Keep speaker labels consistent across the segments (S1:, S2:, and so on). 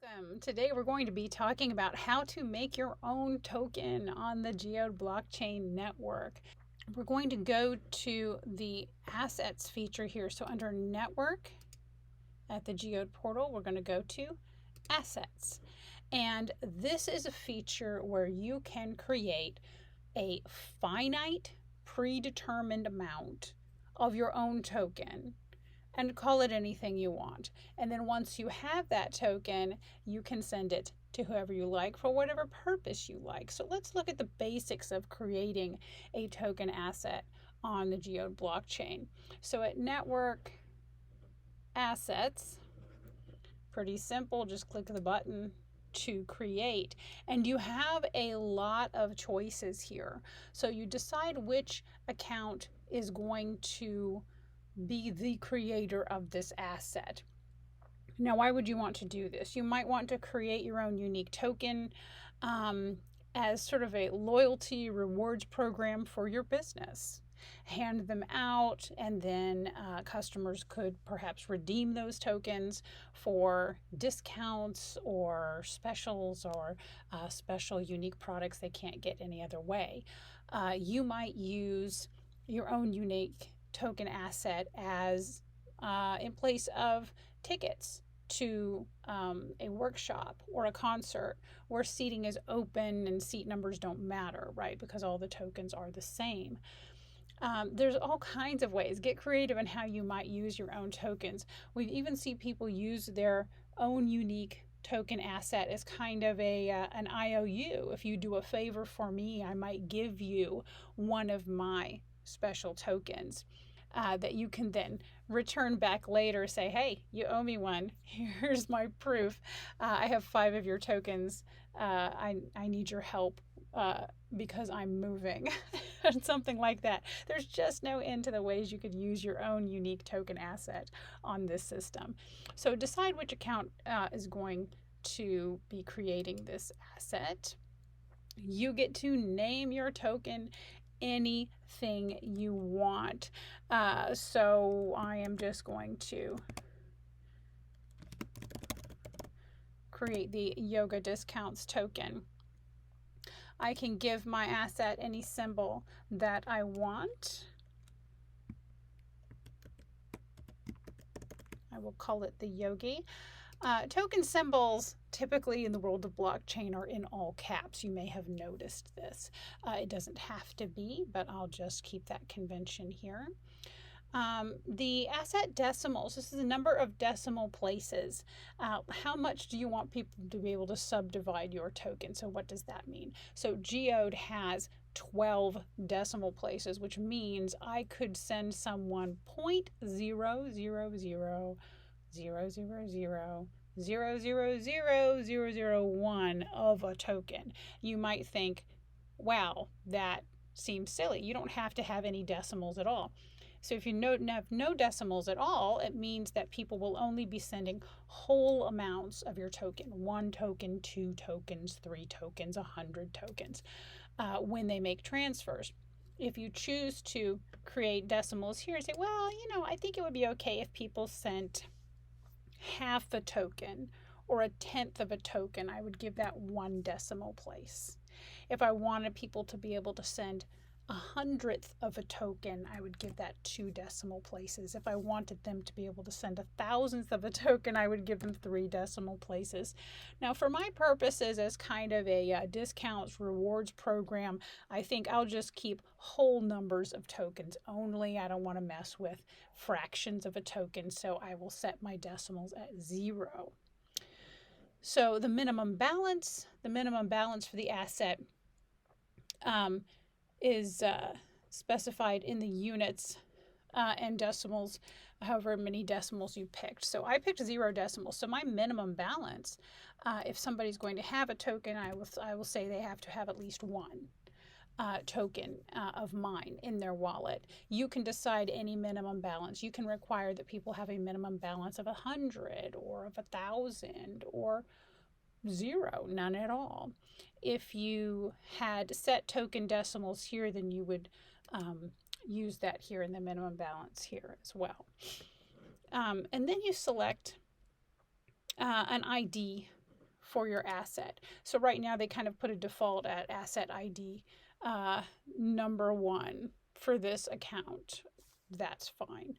S1: Welcome. Today we're going to be talking about how to make your own token on the Geode blockchain network. We're going to go to the assets feature here. So under network at the Geode portal, we're going to go to assets. And this is a feature where you can create a finite predetermined amount of your own token and call it anything you want. And then once you have that token, you can send it to whoever you like for whatever purpose you like. So let's look at the basics of creating a token asset on the Geode blockchain. So at network assets, pretty simple, just click the button to create, and you have a lot of choices here. So you decide which account is going to be the creator of this asset. Now, why would you want to do this? You might want to create your own unique token as sort of a loyalty rewards program for your business. Hand them out, and then customers could perhaps redeem those tokens for discounts or specials or special unique products they can't get any other way. You might use your own unique token asset as in place of tickets to a workshop or a concert where seating is open and seat numbers don't matter, right? Because all the tokens are the same. There's all kinds of ways. Get creative in how you might use your own tokens. We even see people use their own unique token asset as kind of an IOU. If you do a favor for me, I might give you one of my special tokens that you can then return back later. Say, hey, you owe me one. Here's my proof. I have 5 of your tokens. I need your help because I'm moving. Something like that. There's just no end to the ways you could use your own unique token asset on this system. So decide which account is going to be creating this asset. You get to name your token anything you want. So I am just going to create the yoga discounts token. I can give my asset any symbol that I want. I will call it the yogi. Token symbols typically in the world of blockchain are in all caps. You may have noticed this. It doesn't have to be, but I'll just keep that convention here. The asset decimals, this is the number of decimal places. How much do you want people to be able to subdivide your token? So what does that mean? So Geode has 12 decimal places, which means I could send someone 0.0000000000001 of a token. You might think, wow, that seems silly. You don't have to have any decimals at all. So if you have no decimals at all, it means that people will only be sending whole amounts of your token. 1 token, 2 tokens, 3 tokens, 100 tokens when they make transfers. If you choose to create decimals here and say, well, I think it would be okay if people sent half a token or 1/10 of a token, I would give that 1 decimal place. If I wanted people to be able to send 1/100th of a token, I would give that 2 decimal places. If I wanted them to be able to send 1,000th of a token, I would give them 3 decimal places. Now, for my purposes as kind of a discounts rewards program, I think I'll just keep whole numbers of tokens only. I don't want to mess with fractions of a token, so I will set my decimals at 0. So the minimum balance for the asset is specified in the units and decimals, however many decimals you picked. So I picked 0 decimals. So my minimum balance, if somebody's going to have a token, I will say they have to have at least 1 token of mine in their wallet. You can decide any minimum balance. You can require that people have a minimum balance of 100 or of 1,000 or 0, none at all. If you had set token decimals here, then you would use that here in the minimum balance here as well. And then you select an ID for your asset. So right now they kind of put a default at asset ID number 1 for this account. That's fine.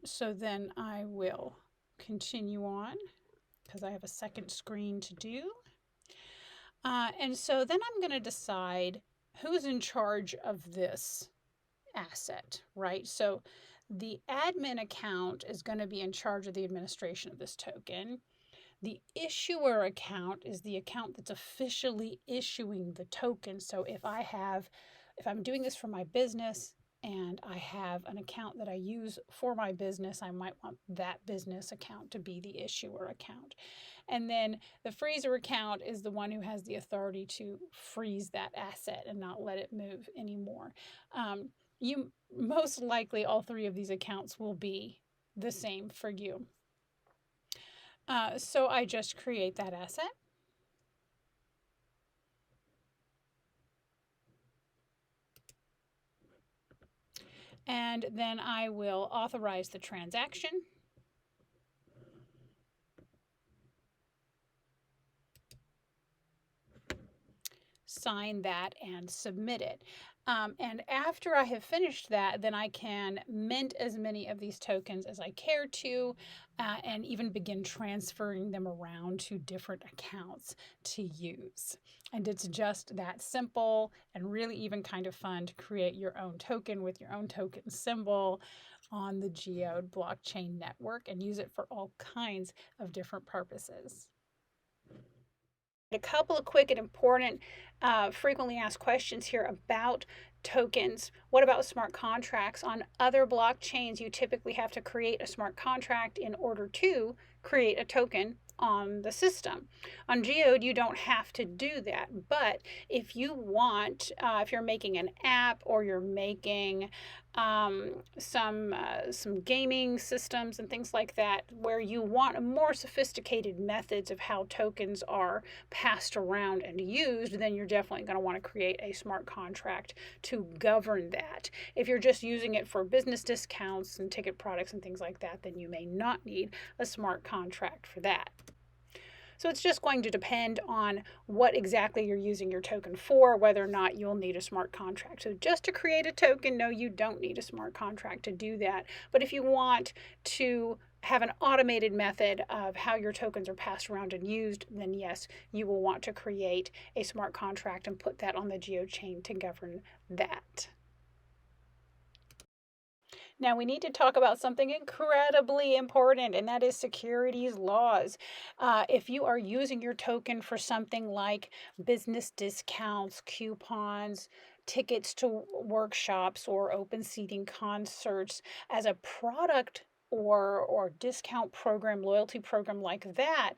S1: So then I will continue on because I have a second screen to do. And so then I'm going to decide who's in charge of this asset, right? So the admin account is going to be in charge of the administration of this token. The issuer account is the account that's officially issuing the token. So if I'm doing this for my business and I have an account that I use for my business, I might want that business account to be the issuer account. And then the freezer account is the one who has the authority to freeze that asset and not let it move anymore. You most likely all 3 of these accounts will be the same for you. So I just create that asset. And then I will authorize the transaction. Sign that and submit it. And after I have finished that, then I can mint as many of these tokens as I care to, and even begin transferring them around to different accounts to use. And it's just that simple and really even kind of fun to create your own token with your own token symbol on the Geode blockchain network and use it for all kinds of different purposes. A couple of quick and important frequently asked questions here about tokens. What about smart contracts? On other blockchains, you typically have to create a smart contract in order to create a token on the system. On Geode, you don't have to do that, but if you want, if you're making an app or you're making some gaming systems and things like that, where you want more sophisticated methods of how tokens are passed around and used, then you're definitely going to want to create a smart contract to govern that. If you're just using it for business discounts and ticket products and things like that, then you may not need a smart contract for that. So it's just going to depend on what exactly you're using your token for, whether or not you'll need a smart contract. So just to create a token, no, you don't need a smart contract to do that. But if you want to have an automated method of how your tokens are passed around and used, then yes, you will want to create a smart contract and put that on the Geode chain to govern that. Now we need to talk about something incredibly important, and that is securities laws. If you are using your token for something like business discounts, coupons, tickets to workshops, or open seating concerts as a product or discount program, loyalty program like that,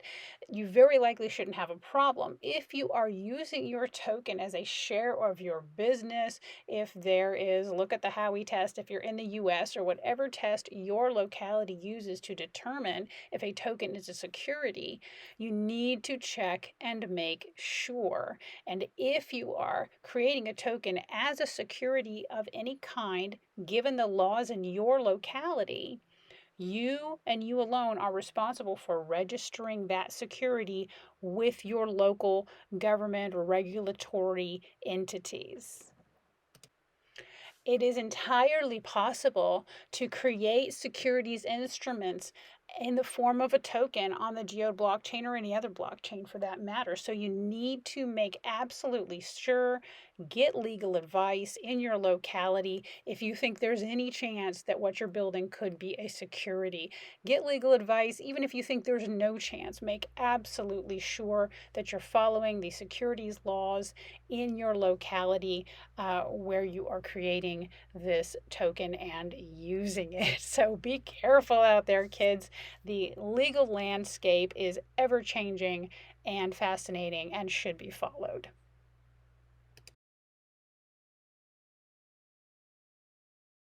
S1: you very likely shouldn't have a problem. If you are using your token as a share of your business, if there is, look at the Howey test, if you're in the US or whatever test your locality uses to determine if a token is a security, you need to check and make sure. And if you are creating a token as a security of any kind, given the laws in your locality, you and you alone are responsible for registering that security with your local government or regulatory entities. It is entirely possible to create securities instruments in the form of a token on the Geode blockchain or any other blockchain for that matter. So you need to make absolutely sure, get legal advice in your locality. If you think there's any chance that what you're building could be a security, get legal advice. Even if you think there's no chance, make absolutely sure that you're following the securities laws in your locality where you are creating this token and using it. So be careful out there, kids. The legal landscape is ever changing and fascinating and should be followed.